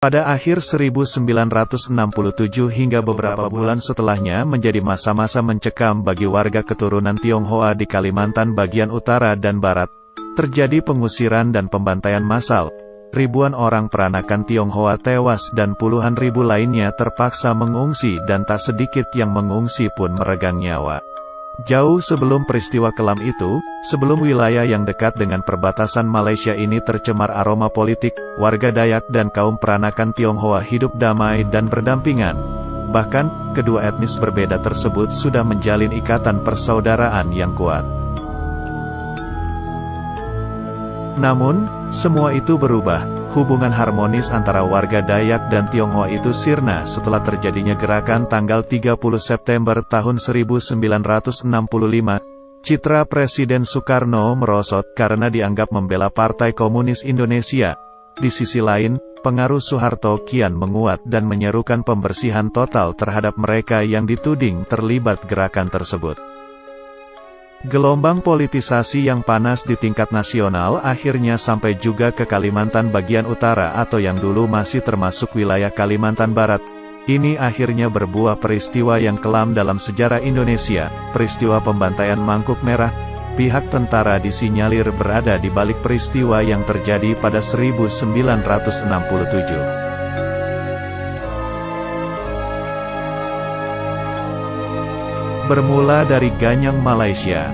Pada akhir 1967 hingga beberapa bulan setelahnya menjadi masa-masa mencekam bagi warga keturunan Tionghoa di Kalimantan bagian utara dan barat. Terjadi pengusiran dan pembantaian massal. Ribuan orang peranakan Tionghoa tewas dan puluhan ribu lainnya terpaksa mengungsi dan tak sedikit yang mengungsi pun meregang nyawa. Jauh sebelum peristiwa kelam itu, sebelum wilayah yang dekat dengan perbatasan Malaysia ini tercemar aroma politik, warga Dayak dan kaum peranakan Tionghoa hidup damai dan berdampingan. Bahkan, kedua etnis berbeda tersebut sudah menjalin ikatan persaudaraan yang kuat. Namun, semua itu berubah. Hubungan harmonis antara warga Dayak dan Tionghoa itu sirna setelah terjadinya gerakan tanggal 30 September tahun 1965. Citra Presiden Soekarno merosot karena dianggap membela Partai Komunis Indonesia. Di sisi lain, pengaruh Soeharto kian menguat dan menyerukan pembersihan total terhadap mereka yang dituding terlibat gerakan tersebut. Gelombang politisasi yang panas di tingkat nasional akhirnya sampai juga ke Kalimantan bagian utara atau yang dulu masih termasuk wilayah Kalimantan Barat. Ini akhirnya berbuah peristiwa yang kelam dalam sejarah Indonesia, peristiwa pembantaian Mangkuk Merah. Pihak tentara disinyalir berada di balik peristiwa yang terjadi pada 1967. Bermula dari Ganyang Malaysia.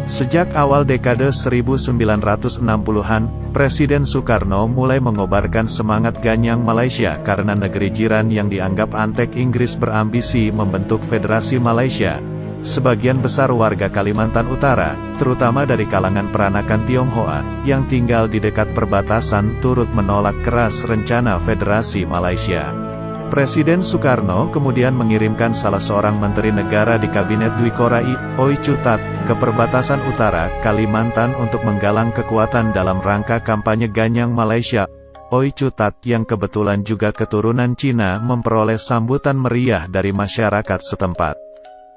Sejak awal dekade 1960-an, Presiden Soekarno mulai mengobarkan semangat Ganyang Malaysia karena negeri jiran yang dianggap antek Inggris berambisi membentuk Federasi Malaysia. Sebagian besar warga Kalimantan Utara, terutama dari kalangan peranakan Tionghoa, yang tinggal di dekat perbatasan turut menolak keras rencana Federasi Malaysia. Presiden Soekarno kemudian mengirimkan salah seorang menteri negara di Kabinet Dwi Korai, Oi Chutat, ke perbatasan utara, Kalimantan untuk menggalang kekuatan dalam rangka kampanye Ganyang Malaysia. Oi Chutat yang kebetulan juga keturunan Cina memperoleh sambutan meriah dari masyarakat setempat.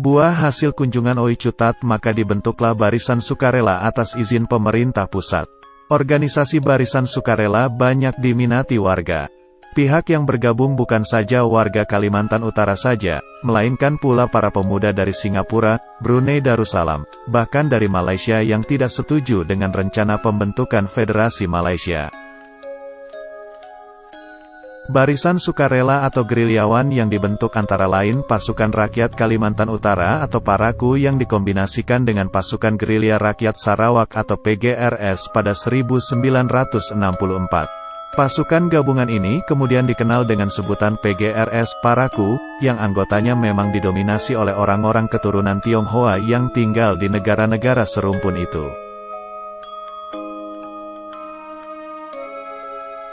Buah hasil kunjungan Oi Chutat maka dibentuklah Barisan Sukarela atas izin pemerintah pusat. Organisasi Barisan Sukarela banyak diminati warga. Pihak yang bergabung bukan saja warga Kalimantan Utara saja, melainkan pula para pemuda dari Singapura, Brunei Darussalam, bahkan dari Malaysia yang tidak setuju dengan rencana pembentukan Federasi Malaysia. Barisan Sukarela atau gerilyawan yang dibentuk antara lain Pasukan Rakyat Kalimantan Utara atau PARAKU yang dikombinasikan dengan Pasukan Gerilya Rakyat Sarawak atau PGRS pada 1964. Pasukan gabungan ini kemudian dikenal dengan sebutan PGRS PARAKU, yang anggotanya memang didominasi oleh orang-orang keturunan Tionghoa yang tinggal di negara-negara serumpun itu.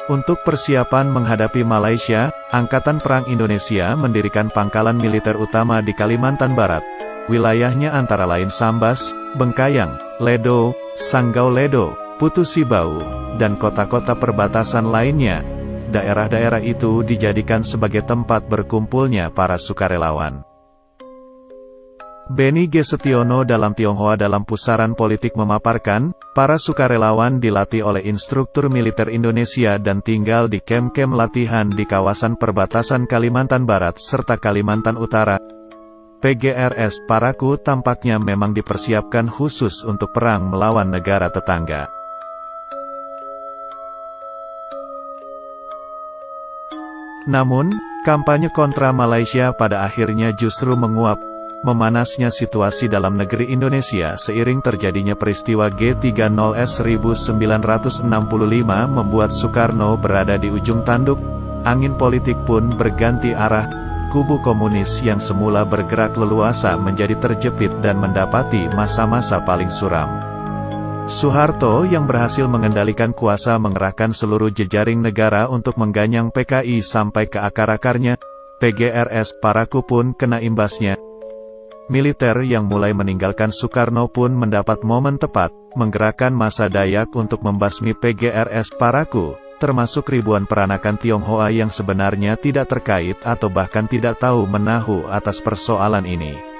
Untuk persiapan menghadapi Malaysia, Angkatan Perang Indonesia mendirikan pangkalan militer utama di Kalimantan Barat. Wilayahnya antara lain Sambas, Bengkayang, Ledo, Sanggau Ledo, Putu Sibau, dan kota-kota perbatasan lainnya. Daerah-daerah itu dijadikan sebagai tempat berkumpulnya para sukarelawan. Beni G. Setiono dalam Tionghoa dalam Pusaran Politik memaparkan, para sukarelawan dilatih oleh instruktur militer Indonesia dan tinggal di kem-kem latihan di kawasan perbatasan Kalimantan Barat serta Kalimantan Utara. PGRS PARAKU tampaknya memang dipersiapkan khusus untuk perang melawan negara tetangga. Namun, kampanye kontra Malaysia pada akhirnya justru menguap. Memanasnya situasi dalam negeri Indonesia seiring terjadinya peristiwa G30S 1965 membuat Soekarno berada di ujung tanduk. Angin politik pun berganti arah. Kubu komunis yang semula bergerak leluasa menjadi terjepit dan mendapati masa-masa paling suram. Soeharto yang berhasil mengendalikan kuasa mengerahkan seluruh jejaring negara untuk mengganyang PKI sampai ke akar-akarnya. PGRS PARAKU pun kena imbasnya. Militer yang mulai meninggalkan Soekarno pun mendapat momen tepat, menggerakkan massa Dayak untuk membasmi PGRS PARAKU, termasuk ribuan peranakan Tionghoa yang sebenarnya tidak terkait atau bahkan tidak tahu menahu atas persoalan ini.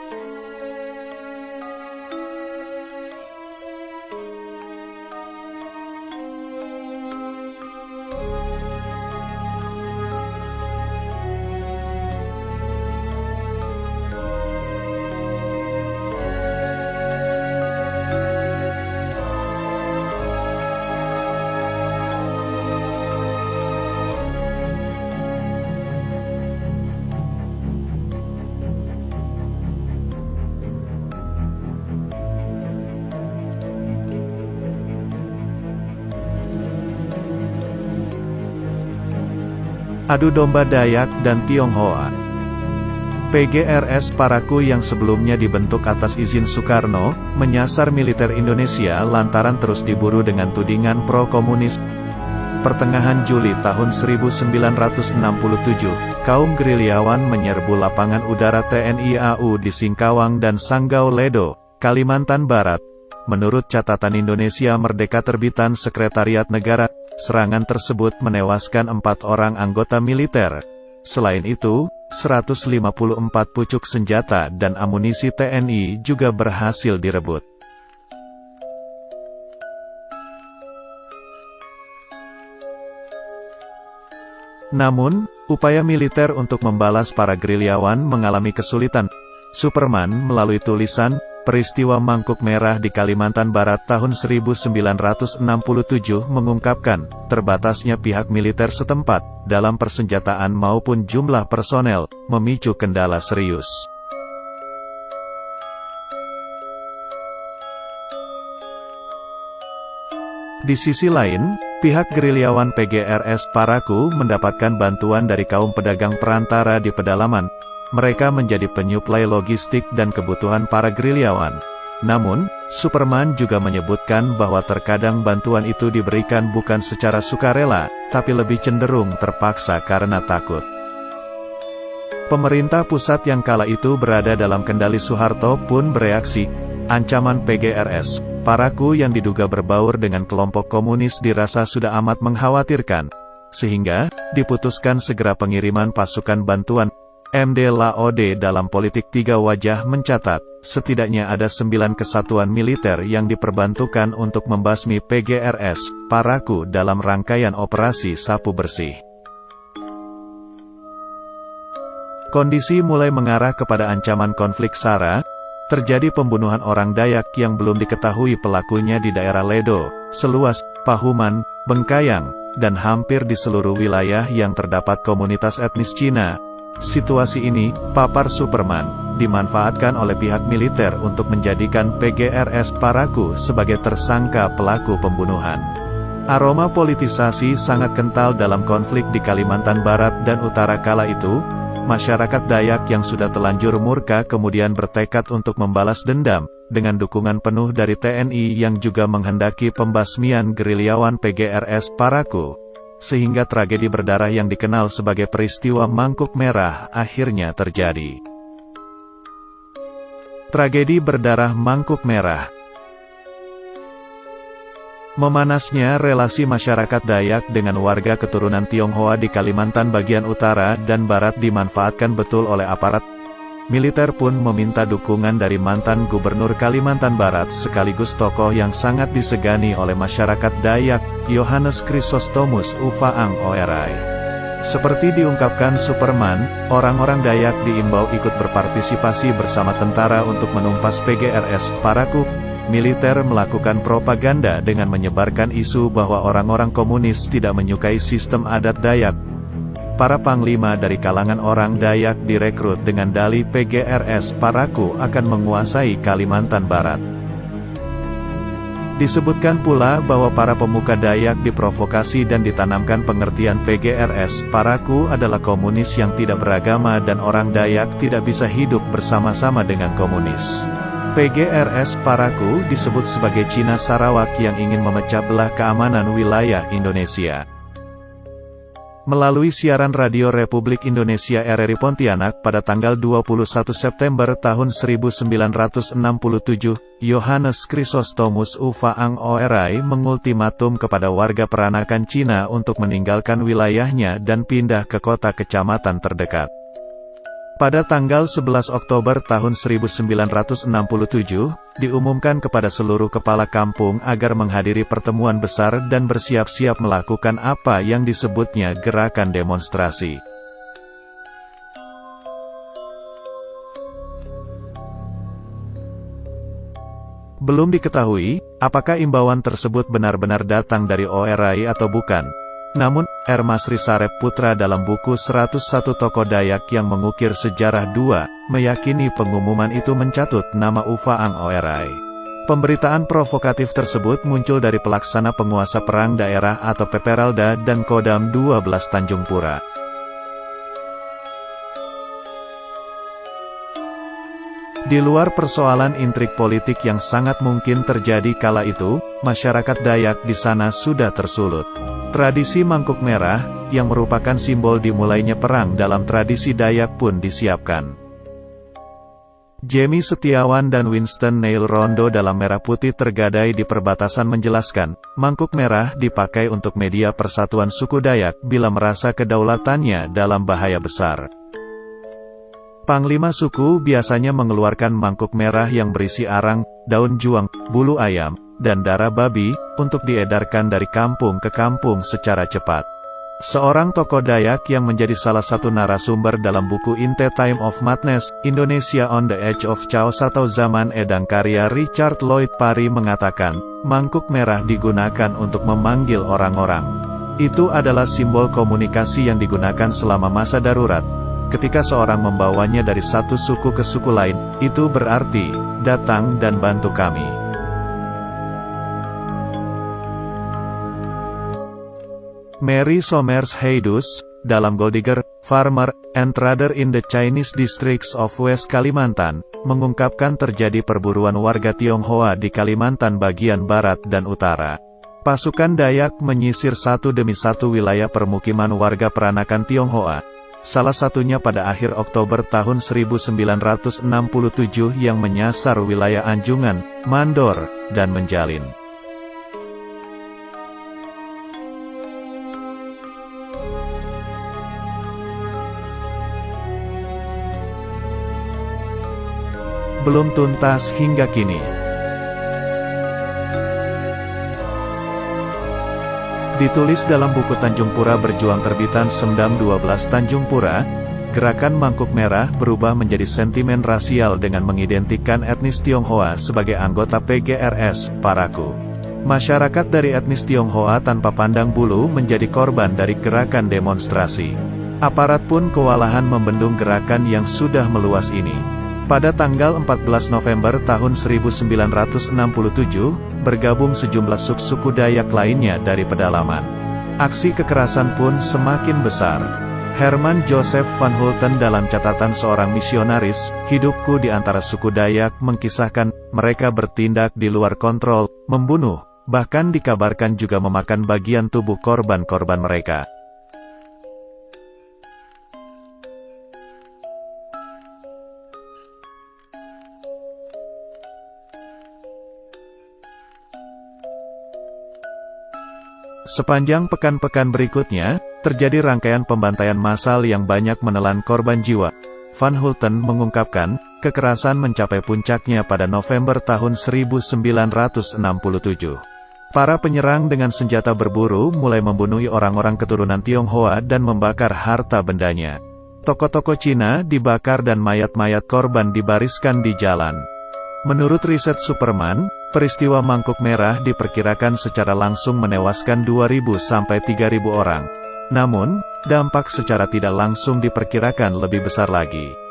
Adu domba Dayak dan Tionghoa. PGRS Parakou yang sebelumnya dibentuk atas izin Soekarno, menyasar militer Indonesia lantaran terus diburu dengan tudingan pro-komunis. Pertengahan Juli tahun 1967, kaum gerilyawan menyerbu lapangan udara TNI AU di Singkawang dan Sanggau Ledo, Kalimantan Barat. Menurut catatan Indonesia Merdeka terbitan Sekretariat Negara, serangan tersebut menewaskan 4 orang anggota militer. Selain itu, 154 pucuk senjata dan amunisi TNI juga berhasil direbut. Namun, upaya militer untuk membalas para gerilyawan mengalami kesulitan. Superman melalui tulisan Peristiwa Mangkuk Merah di Kalimantan Barat tahun 1967 mengungkapkan terbatasnya pihak militer setempat dalam persenjataan maupun jumlah personel, memicu kendala serius. Di sisi lain, pihak gerilyawan PGRS Parakou mendapatkan bantuan dari kaum pedagang perantara di pedalaman. Mereka menjadi penyuplai logistik dan kebutuhan para gerilyawan. Namun, Superman juga menyebutkan bahwa terkadang bantuan itu diberikan bukan secara sukarela, tapi lebih cenderung terpaksa karena takut. Pemerintah pusat yang kala itu berada dalam kendali Soeharto pun bereaksi. Ancaman PGRS Parakou yang diduga berbaur dengan kelompok komunis dirasa sudah amat mengkhawatirkan, sehingga diputuskan segera pengiriman pasukan bantuan. MD Laode dalam Politik Tiga Wajah mencatat, setidaknya ada 9 kesatuan militer yang diperbantukan untuk membasmi PGRS Parakou dalam rangkaian operasi sapu bersih. Kondisi mulai mengarah kepada ancaman konflik SARA. Terjadi pembunuhan orang Dayak yang belum diketahui pelakunya di daerah Ledo, Seluas, Pahuman, Bengkayang, dan hampir di seluruh wilayah yang terdapat komunitas etnis Cina. Situasi ini, papar Superman, dimanfaatkan oleh pihak militer untuk menjadikan PGRS Parakou sebagai tersangka pelaku pembunuhan. Aroma politisasi sangat kental dalam konflik di Kalimantan Barat dan Utara kala itu. Masyarakat Dayak yang sudah telanjur murka kemudian bertekad untuk membalas dendam, dengan dukungan penuh dari TNI yang juga menghendaki pembasmian gerilyawan PGRS Parakou. Sehingga tragedi berdarah yang dikenal sebagai peristiwa Mangkuk Merah akhirnya terjadi. Tragedi berdarah Mangkuk Merah. Memanasnya relasi masyarakat Dayak dengan warga keturunan Tionghoa di Kalimantan bagian utara dan barat dimanfaatkan betul oleh aparat. Militer pun meminta dukungan dari mantan gubernur Kalimantan Barat sekaligus tokoh yang sangat disegani oleh masyarakat Dayak, Yohanes Chrysostomus Ufaang Oerai. Seperti diungkapkan Superman, orang-orang Dayak diimbau ikut berpartisipasi bersama tentara untuk menumpas PGRS Parakou. Militer melakukan propaganda dengan menyebarkan isu bahwa orang-orang komunis tidak menyukai sistem adat Dayak. Para panglima dari kalangan orang Dayak direkrut dengan dalih PGRS Parakou akan menguasai Kalimantan Barat. Disebutkan pula bahwa para pemuka Dayak diprovokasi dan ditanamkan pengertian PGRS Parakou adalah komunis yang tidak beragama dan orang Dayak tidak bisa hidup bersama-sama dengan komunis. PGRS Parakou disebut sebagai Cina Sarawak yang ingin memecah belah keamanan wilayah Indonesia. Melalui siaran radio Republik Indonesia RRI Pontianak pada tanggal 21 September tahun 1967, Yohanes Chrysostomus Ufaang Oerai mengultimatum kepada warga peranakan Cina untuk meninggalkan wilayahnya dan pindah ke kota kecamatan terdekat. Pada tanggal 11 Oktober tahun 1967, diumumkan kepada seluruh kepala kampung agar menghadiri pertemuan besar dan bersiap-siap melakukan apa yang disebutnya gerakan demonstrasi. Belum diketahui, apakah imbauan tersebut benar-benar datang dari Oerai atau bukan. Namun, R. Masri Sarep Putra dalam buku 101 Tokoh Dayak yang mengukir sejarah 2, meyakini pengumuman itu mencatut nama Ufaang Oerai. Pemberitaan provokatif tersebut muncul dari pelaksana penguasa perang daerah atau Peperalda dan Kodam 12 Tanjung Pura. Di luar persoalan intrik politik yang sangat mungkin terjadi kala itu, masyarakat Dayak di sana sudah tersulut. Tradisi mangkuk merah, yang merupakan simbol dimulainya perang dalam tradisi Dayak pun disiapkan. Jamie Setiawan dan Winston Neil Rondo dalam Merah Putih Tergadai di perbatasan menjelaskan, mangkuk merah dipakai untuk media persatuan suku Dayak bila merasa kedaulatannya dalam bahaya besar. Panglima suku biasanya mengeluarkan mangkuk merah yang berisi arang, daun juang, bulu ayam, dan darah babi, untuk diedarkan dari kampung ke kampung secara cepat. Seorang tokoh Dayak yang menjadi salah satu narasumber dalam buku In the Time of Madness, Indonesia on the Edge of Chaos atau Zaman Edang karya Richard Lloyd Parry mengatakan, mangkuk merah digunakan untuk memanggil orang-orang. Itu adalah simbol komunikasi yang digunakan selama masa darurat. Ketika seorang membawanya dari satu suku ke suku lain, itu berarti, datang dan bantu kami. Mary Somers Haydus, dalam Gold Digger, Farmer, and Trader in the Chinese Districts of West Kalimantan, mengungkapkan terjadi perburuan warga Tionghoa di Kalimantan bagian barat dan utara. Pasukan Dayak menyisir satu demi satu wilayah permukiman warga peranakan Tionghoa. Salah satunya pada akhir Oktober tahun 1967 yang menyasar wilayah Anjungan, Mandor, dan Menjalin. Belum tuntas hingga kini. Ditulis dalam buku Tanjung Pura Berjuang terbitan Semdam 12 Tanjung Pura, gerakan mangkuk merah berubah menjadi sentimen rasial dengan mengidentikan etnis Tionghoa sebagai anggota PGRS, Paraku. Masyarakat dari etnis Tionghoa tanpa pandang bulu menjadi korban dari gerakan demonstrasi. Aparat pun kewalahan membendung gerakan yang sudah meluas ini. Pada tanggal 14 November tahun 1967, bergabung sejumlah suku Dayak lainnya dari pedalaman. Aksi kekerasan pun semakin besar. Herman Joseph van Hulten dalam catatan seorang misionaris, Hidupku di Antara Suku Dayak mengkisahkan, mereka bertindak di luar kontrol, membunuh, bahkan dikabarkan juga memakan bagian tubuh korban-korban mereka. Sepanjang pekan-pekan berikutnya, terjadi rangkaian pembantaian massal yang banyak menelan korban jiwa. Van Hulten mengungkapkan, kekerasan mencapai puncaknya pada November tahun 1967. Para penyerang dengan senjata berburu mulai membunuh orang-orang keturunan Tionghoa dan membakar harta bendanya. Toko-toko Cina dibakar dan mayat-mayat korban dibariskan di jalan. Menurut riset Superman, peristiwa mangkuk merah diperkirakan secara langsung menewaskan 2.000 sampai 3.000 orang. Namun, dampak secara tidak langsung diperkirakan lebih besar lagi.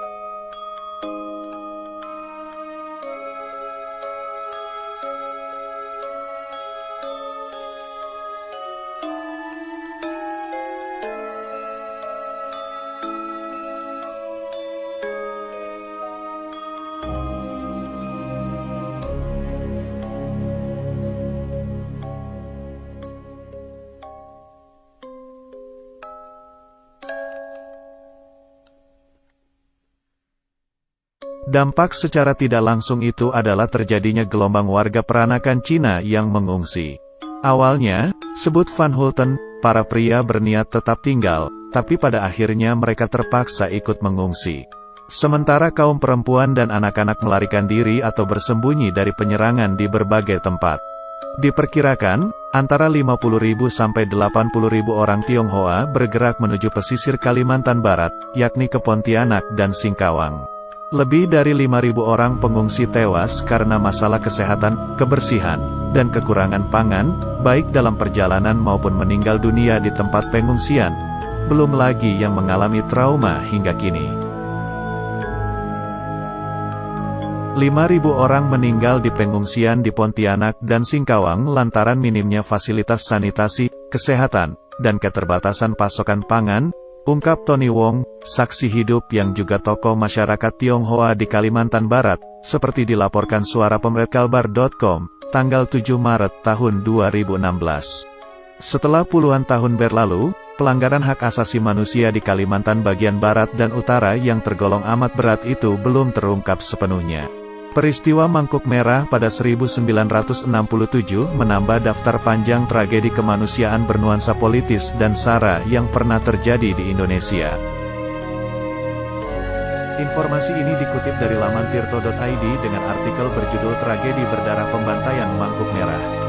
Dampak secara tidak langsung itu adalah terjadinya gelombang warga peranakan Cina yang mengungsi. Awalnya, sebut Van Hulten, para pria berniat tetap tinggal, tapi pada akhirnya mereka terpaksa ikut mengungsi. Sementara kaum perempuan dan anak-anak melarikan diri atau bersembunyi dari penyerangan di berbagai tempat. Diperkirakan, antara 50.000 sampai 80.000 orang Tionghoa bergerak menuju pesisir Kalimantan Barat, yakni ke Pontianak dan Singkawang. Lebih dari 5.000 orang pengungsi tewas karena masalah kesehatan, kebersihan, dan kekurangan pangan, baik dalam perjalanan maupun meninggal dunia di tempat pengungsian. Belum lagi yang mengalami trauma hingga kini. 5.000 orang meninggal di pengungsian di Pontianak dan Singkawang lantaran minimnya fasilitas sanitasi, kesehatan, dan keterbatasan pasokan pangan, Ungkap Tony Wong, saksi hidup yang juga tokoh masyarakat Tionghoa di Kalimantan Barat, seperti dilaporkan Suara Pemretkalbar.com, tanggal 7 Maret tahun 2016. Setelah puluhan tahun berlalu, pelanggaran hak asasi manusia di Kalimantan bagian Barat dan Utara yang tergolong amat berat itu belum terungkap sepenuhnya. Peristiwa Mangkuk Merah pada 1967 menambah daftar panjang tragedi kemanusiaan bernuansa politis dan SARA yang pernah terjadi di Indonesia. Informasi ini dikutip dari laman tirto.id dengan artikel berjudul Tragedi Berdarah Pembantaian Mangkuk Merah.